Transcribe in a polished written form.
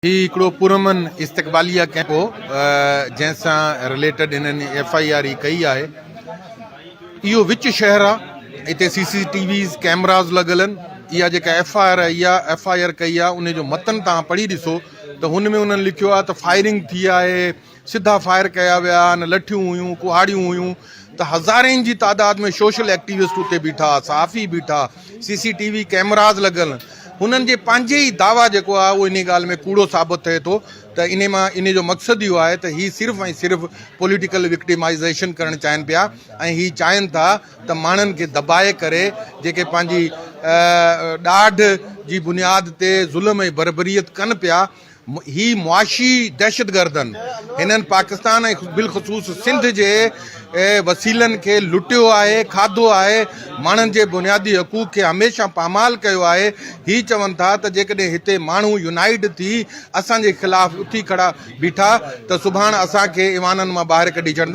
हिकिड़ो पुरमन इस्तक़बालिया कैंप हो जंहिंसां रिलेटेड इन्हनि FIR कई आहे। इहो विच शहर आहे, हिते CCTVs कैमरास लॻल आहिनि। इहा जेका FIR कई आहे उन जो मतन तव्हां पढ़ी ॾिसो त हुन में उन्हनि लिखियो आहे त फायरिंग थी आहे, सिधा फायर कया विया, न लठियूं हुयूं, कुहाड़ियूं हुयूं। त हज़ारनि जी तादाद में सोशल एक्टिविस्ट उते बीठा, सहाफ़ी बीठा, CCTV कैमरास लॻल। हुननि जे पंहिंजे ई दावा जेको आहे उहो इन ॻाल्हि में कूड़ो साबित थिए थो त इन जो मक़सदु इहो आहे त हीअ सिर्फ़ु ऐं सिर्फ़ु पॉलिटिकल विक्टिमाइज़ेशन करणु चाहिनि पिया ऐं हीअ चाहिनि था त माण्हुनि खे दॿाए करे जेके पंहिंजी ॾाढ जी बुनियाद ते ज़ुल्म ऐं बरबरीत कनि पिया, ही मुआशी दहशतगर्दनि हिननि पाकिस्तान ऐं बिलख़ुसूस सिंध जे वसीलनि खे लुटियो आहे, खाधो आहे, माण्हुनि जे बुनियादी हक़ूक़ खे हमेशह पामाल कयो आहे। ही चवनि था त जेकॾहिं हिते माण्हू यूनाइट थी असांजे ख़िलाफ़ उथी खड़ा बीठा त सुभाणे असांखे ईवाननि मां ॿाहिरि कढी छॾंदा।